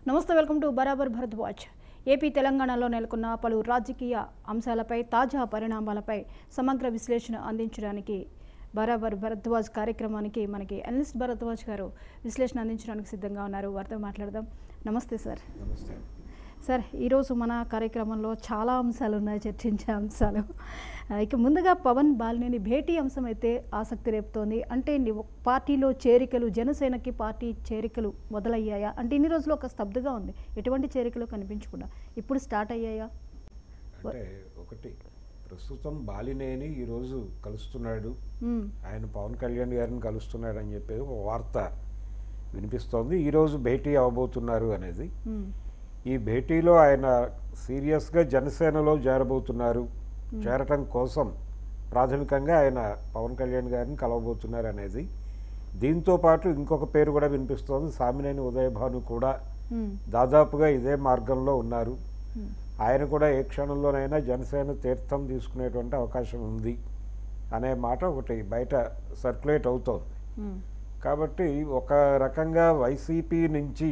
నమస్తే, welcome to బరాబర్ Bharadwaj. AP తెలంగాణలో నెలకొన్న పలు రాజకీయ అంశాలపై తాజా పరిణామాలపై సమగ్ర విశ్లేషణ అందించడానికి బరాబర్ భరద్వాజ్ కార్యక్రమానికి మనకి అనలిస్ట్ భరద్వాజ్ గారు విశ్లేషణ అందించడానికి సిద్ధంగా ఉన్నారు. వారితో మాట్లాడదాం. నమస్తే సార్. నమస్తే సార్, ఈరోజు మన కార్యక్రమంలో చాలా అంశాలు ఉన్నాయి, చర్చించే అంశాలు. ఇక ముందుగా పవన్ బాలినేని భేటీ అంశం అయితే ఆసక్తి రేపుతోంది. అంటే పార్టీలో చేరికలు, జనసేనకి పార్టీ చేరికలు మొదలయ్యాయా? అంటే ఇన్ని రోజులు ఒక స్తబ్దుగా ఉంది, ఎటువంటి చేరికలు కనిపించకుండా ఇప్పుడు స్టార్ట్ అయ్యాయా? అంటే ఒకటి, ప్రస్తుతం బాలినేని ఈరోజు కలుస్తున్నాడు, ఆయన పవన్ కళ్యాణ్ గారిని కలుస్తున్నాడు అని చెప్పి ఒక వార్త వినిపిస్తోంది. ఈరోజు భేటీ అవ్వబోతున్నారు అనేది. ఈ భేటీలో ఆయన సీరియస్గా జనసేనలో చేరబోతున్నారు, చేరటం కోసం ప్రాథమికంగా ఆయన పవన్ కళ్యాణ్ గారిని కలవబోతున్నారు అనేది. దీంతో పాటు ఇంకొక పేరు కూడా వినిపిస్తోంది, సామినేని ఉదయభాను కూడా దాదాపుగా ఇదే మార్గంలో ఉన్నారు. ఆయన కూడా ఏ క్షణంలోనైనా జనసేన తీర్థం తీసుకునేటువంటి అవకాశం ఉంది అనే మాట ఒకటి బయట సర్క్యులేట్ అవుతోంది. కాబట్టి ఒక రకంగా వైసీపీ నుంచి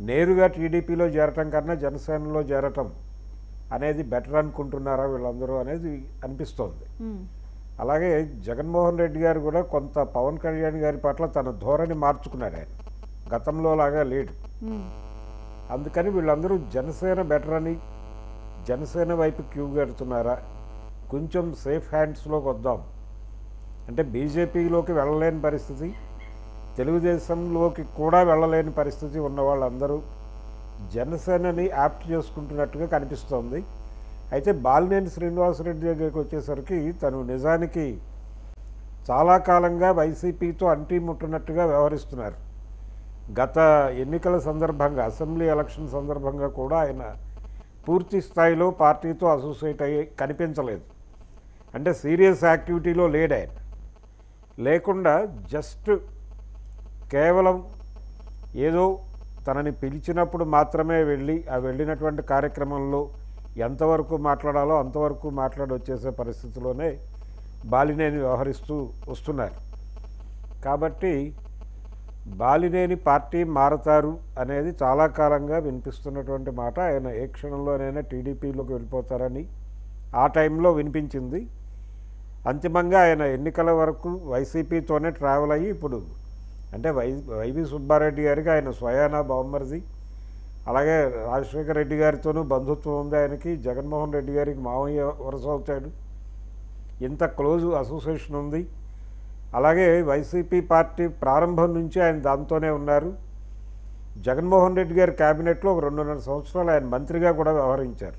నేరుగా టీడీపీలో చేరటం కన్నా జనసేనలో చేరటం అనేది బెటర్ అనుకుంటున్నారా వీళ్ళందరూ అనేది అనిపిస్తోంది. అలాగే జగన్మోహన్ రెడ్డి గారు కూడా కొంత పవన్ కళ్యాణ్ గారి పట్ల తన ధోరణి మార్చుకున్నాడు. ఆయన గతంలో లాగా లేడు. అందుకని వీళ్ళందరూ జనసేన బెటర్ అని జనసేన వైపు క్యూ కడుతున్నారా, కొంచెం సేఫ్ హ్యాండ్స్లోకి వద్దాం అంటే బీజేపీలోకి వెళ్ళలేని పరిస్థితి, తెలుగుదేశంలోకి కూడా వెళ్ళలేని పరిస్థితి ఉన్న వాళ్ళందరూ జనసేనని యాప్ట్ చేసుకుంటున్నట్టుగా కనిపిస్తోంది. అయితే బాలినేని శ్రీనివాసరెడ్డి దగ్గరికి వచ్చేసరికి తను నిజానికి చాలా కాలంగా వైసీపీతో అంటీ ముట్టనట్టుగా వ్యవహరిస్తున్నారు. గత ఎన్నికల సందర్భంగా, అసెంబ్లీ ఎలక్షన్ సందర్భంగా కూడా ఆయన పూర్తి స్థాయిలో పార్టీతో అసోసియేట్ అయ్యి కనిపించలేదు. అంటే సీరియస్ యాక్టివిటీలో లేడు. ఆయన లేకుండా జస్ట్ కేవలం ఏదో తనని పిలిచినప్పుడు మాత్రమే వెళ్ళి ఆ వెళ్ళినటువంటి కార్యక్రమంలో ఎంతవరకు మాట్లాడాలో అంతవరకు మాట్లాడి వచ్చేసే పరిస్థితిలోనే బాలినేని వ్యవహరిస్తూ వస్తున్నారు. కాబట్టి బాలినేని పార్టీ మారతారు అనేది చాలా కాలంగా వినిపిస్తున్నటువంటి మాట. ఆయన ఏ క్షణంలోనైనా టీడీపీలోకి వెళ్ళిపోతారని ఆ టైంలో వినిపించింది. అంతిమంగా ఆయన ఎన్నికల వరకు వైసీపీతోనే ట్రావెల్ అయ్యి ఇప్పుడు అంటే వైవి సుబ్బారెడ్డి గారికి ఆయన స్వయానా బావమరిది, అలాగే రాజశేఖర రెడ్డి గారితోనూ బంధుత్వం ఉంది ఆయనకి, జగన్మోహన్ రెడ్డి గారికి మావయ్య వరుస అవుతాడు, ఇంత క్లోజ్ అసోసియేషన్ ఉంది. అలాగే వైసీపీ పార్టీ ప్రారంభం నుంచి ఆయన దాంతోనే ఉన్నారు. జగన్మోహన్ రెడ్డి గారి క్యాబినెట్లో ఒక 2.5 సంవత్సరాలు ఆయన మంత్రిగా కూడా వ్యవహరించారు.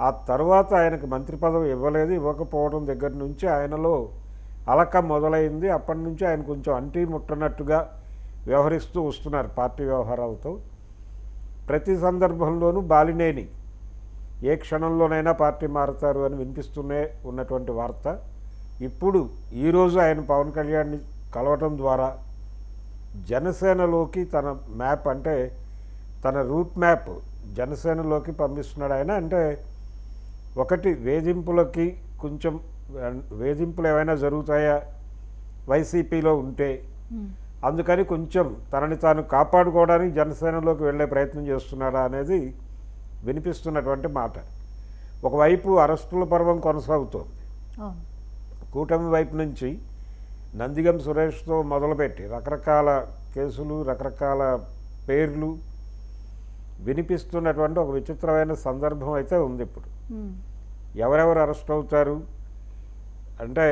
ఆ తర్వాత ఆయనకు మంత్రి పదవి ఇవ్వలేదు. ఇవ్వకపోవడం దగ్గర నుంచి ఆయనలో అలక మొదలైంది. అప్పటి నుంచి ఆయన కొంచెం అంటీ ముట్టనట్టుగా వ్యవహరిస్తూ వస్తున్నారు పార్టీ వ్యవహారాలతో. ప్రతి సందర్భంలోనూ బాలినేని ఏ క్షణంలోనైనా పార్టీ మారుతారు అని వినిపిస్తూనే ఉన్నటువంటి వార్త. ఇప్పుడు ఈరోజు ఆయన పవన్ కళ్యాణ్ని కలవటం ద్వారా జనసేనలోకి తన మ్యాప్, అంటే తన రూట్ మ్యాప్ జనసేనలోకి పంపిస్తున్నాడు ఆయన. అంటే ఒకటి, వేధింపులకి కొంచెం వేధింపులు ఏమైనా జరుగుతాయా వైసీపీలో ఉంటే, అందుకని కొంచెం తనని తాను కాపాడుకోవడానికి జనసేనలోకి వెళ్ళే ప్రయత్నం చేస్తున్నాడా అనేది వినిపిస్తున్నటువంటి మాట. ఒకవైపు అరెస్టుల పర్వం కొనసాగుతోంది. కూటమి వైపు నుంచి నందిగం సురేష్తో మొదలుపెట్టి రకరకాల కేసులు, రకరకాల పేర్లు వినిపిస్తున్నటువంటి ఒక విచిత్రమైన సందర్భం అయితే ఉంది. ఇప్పుడు ఎవరెవరు అరెస్ట్ అవుతారు అంటే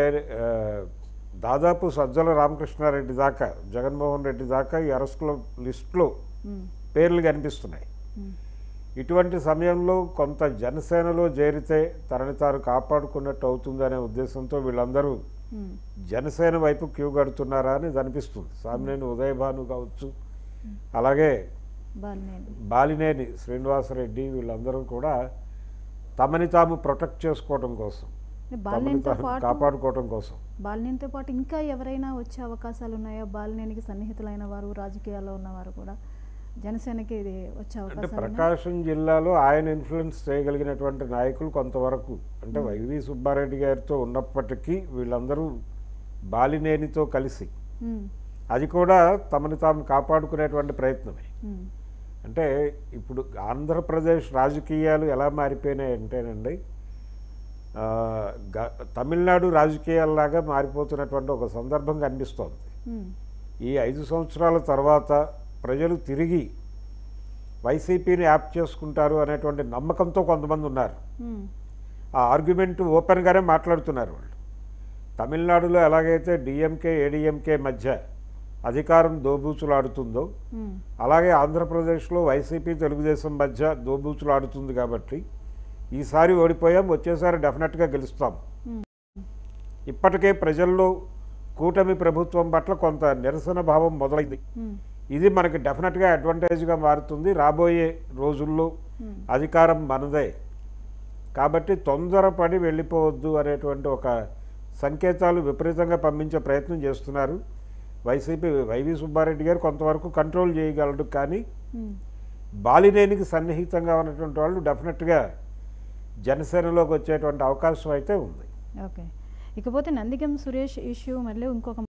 దాదాపు సజ్జల రామకృష్ణారెడ్డి దాకా, జగన్మోహన్ రెడ్డి దాకా ఈ అరెస్టుల లిస్టులో పేర్లు కనిపిస్తున్నాయి. ఇటువంటి సమయంలో కొంత జనసేనలో చేరితే తనని తాను కాపాడుకున్నట్టు అవుతుందనే ఉద్దేశంతో వీళ్ళందరూ జనసేన వైపు క్యూ కడుతున్నారా అని అనిపిస్తుంది. సామినేని ఉదయభాను కావచ్చు, అలాగే బాలినేని శ్రీనివాసరెడ్డి, వీళ్ళందరూ కూడా తమని తాము ప్రొటెక్ట్ చేసుకోవడం కోసం, కాపాడుకోవడం కోసం. బాలినేనితో పాటు ఇంకా ఎవరైనా వచ్చే అవకాశాలు ఉన్నాయా? బాలినేనికి సన్నిహితులైన వారు, రాజకీయాల్లో ఉన్నవారు కూడా జనసేనకి ఇది వచ్చే అవకాశం? అంటే ప్రకాశం జిల్లాలో ఆయన ఇన్ఫ్లుయెన్స్ చేయగలిగినటువంటి నాయకులు కొంతవరకు, అంటే వైవి సుబ్బారెడ్డి గారితో ఉన్నప్పటికీ వీళ్ళందరూ బాలినేనితో కలిసి అది కూడా తమని తాము కాపాడుకునేటువంటి ప్రయత్నమే. అంటే ఇప్పుడు ఆంధ్రప్రదేశ్ రాజకీయాలు ఎలా మారిపోయినాయి అంటేనండి, తమిళనాడు రాజకీయాల్లాగా మారిపోతున్నటువంటి ఒక సందర్భం కనిపిస్తోంది. ఈ 5 సంవత్సరాల తర్వాత ప్రజలు తిరిగి వైసీపీని యాప్ చేసుకుంటారు అనేటువంటి నమ్మకంతో కొంతమంది ఉన్నారు. ఆ ఆర్గ్యుమెంట్ ఓపెన్గానే మాట్లాడుతున్నారు వాళ్ళు. తమిళనాడులో ఎలాగైతే డిఎంకే ఏడీఎంకే మధ్య అధికారం దోబూచులాడుతుందో అలాగే ఆంధ్రప్రదేశ్లో వైసీపీ తెలుగుదేశం మధ్య దోబూచులాడుతుంది. కాబట్టి ఈసారి ఓడిపోయాం, వచ్చేసారి డెఫినెట్గా గెలుస్తాం. ఇప్పటికే ప్రజల్లో కూటమి ప్రభుత్వం పట్ల కొంత నిరసన భావం మొదలైంది. ఇది మనకి డెఫినెట్గా అడ్వాంటేజ్గా మారుతుంది. రాబోయే రోజుల్లో అధికారం మనదే, కాబట్టి తొందరపడి వెళ్ళిపోవద్దు అనేటువంటి ఒక సంకేతాలు విపరీతంగా పంపించే ప్రయత్నం చేస్తున్నారు. వైసీపీ వైవి సుబ్బారెడ్డి గారు కొంతవరకు కంట్రోల్ చేయగలడు, కానీ బాలినేనికి సన్నిహితంగా ఉన్నటువంటి వాళ్ళు డెఫినెట్గా జనసేనలోకి వచ్చేటువంటి అవకాశం అయితే ఉంది. ఓకే, ఇకపోతే నందిగం సురేష్ ఇష్యూ మళ్ళీ ఇంకొక